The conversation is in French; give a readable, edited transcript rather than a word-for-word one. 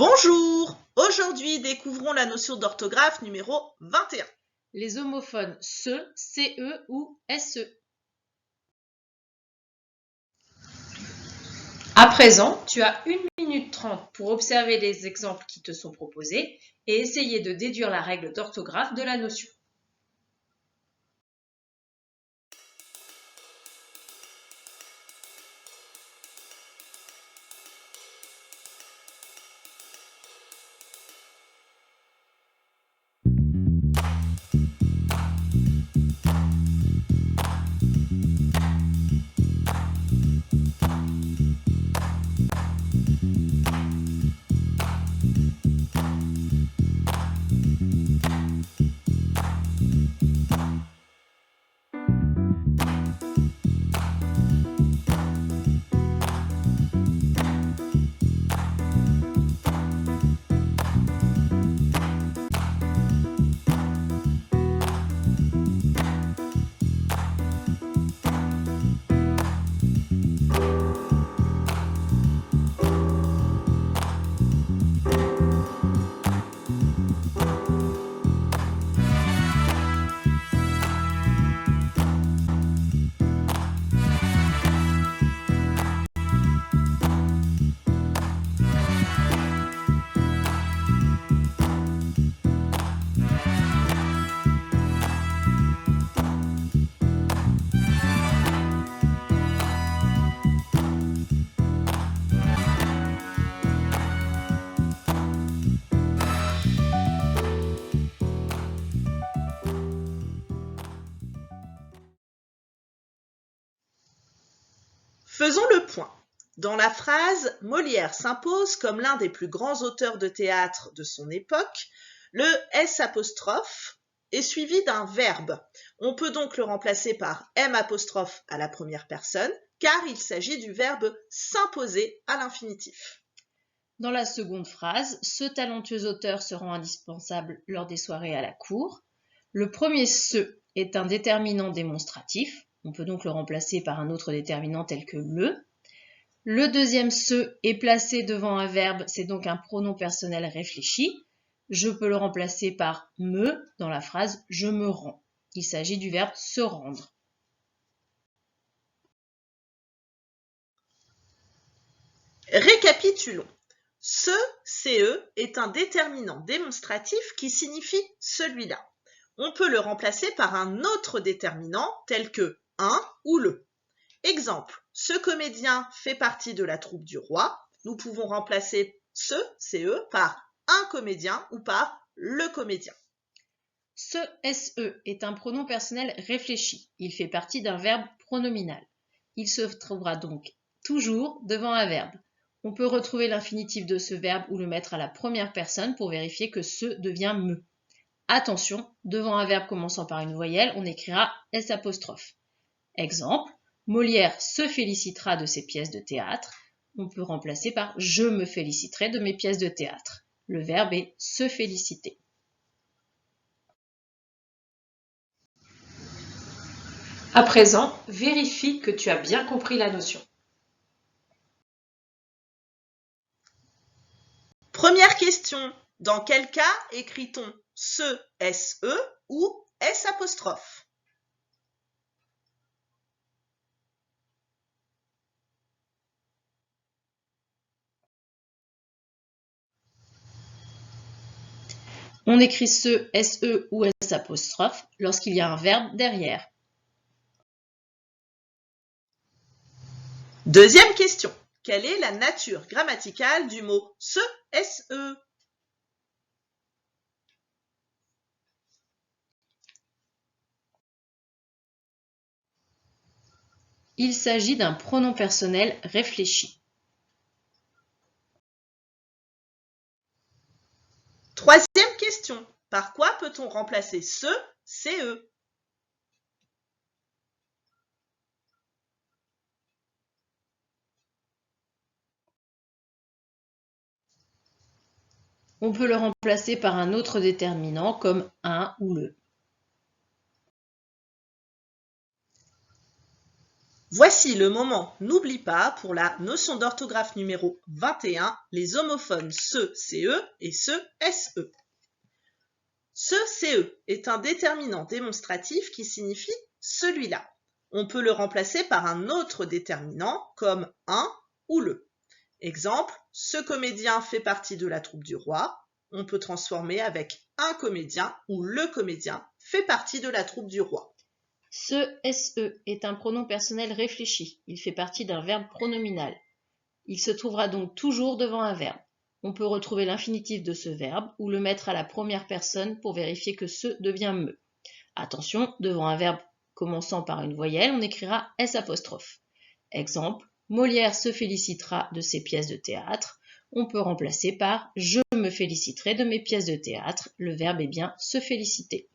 Bonjour! Aujourd'hui, découvrons la notion d'orthographe numéro 21. Les homophones se, ce ou se. À présent, tu as 1 minute 30 pour observer les exemples qui te sont proposés et essayer de déduire la règle d'orthographe de la notion. Faisons le point. Dans la phrase « Molière s'impose comme l'un des plus grands auteurs de théâtre de son époque », le S' est suivi d'un verbe. On peut donc le remplacer par M' à la première personne, car il s'agit du verbe s'imposer à l'infinitif. Dans la seconde phrase, ce talentueux auteur se rend indispensable lors des soirées à la cour. Le premier « ce » est un déterminant démonstratif. On peut donc le remplacer par un autre déterminant tel que le. Le deuxième « ce » est placé devant un verbe, c'est donc un pronom personnel réfléchi. Je peux le remplacer par « me » dans la phrase « je me rends ». Il s'agit du verbe « se rendre ». Récapitulons. Ce, CE, est un déterminant démonstratif qui signifie celui-là. On peut le remplacer par un autre déterminant tel que un ou le. Exemple, ce comédien fait partie de la troupe du roi. Nous pouvons remplacer ce, CE, par un comédien ou par le comédien. Ce, SE, est un pronom personnel réfléchi. Il fait partie d'un verbe pronominal. Il se trouvera donc toujours devant un verbe. On peut retrouver l'infinitif de ce verbe ou le mettre à la première personne pour vérifier que ce devient me. Attention, devant un verbe commençant par une voyelle, on écrira S'. Exemple, Molière se félicitera de ses pièces de théâtre. On peut remplacer par je me féliciterai de mes pièces de théâtre. Le verbe est se féliciter. À présent, vérifie que tu as bien compris la notion. Première question. Dans quel cas écrit-on ce, SE ou S'? On écrit ce, SE ou S' lorsqu'il y a un verbe derrière. Deuxième question. Quelle est la nature grammaticale du mot se, SE? Il s'agit d'un pronom personnel réfléchi. Troisième question. Par quoi peut-on remplacer ce, CE? On peut le remplacer par un autre déterminant comme un ou le. Voici le moment n'oublie pas pour la notion d'orthographe numéro 21, les homophones se, CE et se, SE. Ce CE est un déterminant démonstratif qui signifie celui-là. On peut le remplacer par un autre déterminant comme un ou le. Exemple, ce comédien fait partie de la troupe du roi. On peut transformer avec un comédien ou le comédien fait partie de la troupe du roi. Ce SE est un pronom personnel réfléchi. Il fait partie d'un verbe pronominal. Il se trouvera donc toujours devant un verbe. On peut retrouver l'infinitif de ce verbe ou le mettre à la première personne pour vérifier que ce devient me. Attention, devant un verbe commençant par une voyelle, on écrira S'. Exemple, Molière se félicitera de ses pièces de théâtre. On peut remplacer par je me féliciterai de mes pièces de théâtre. Le verbe est bien se féliciter.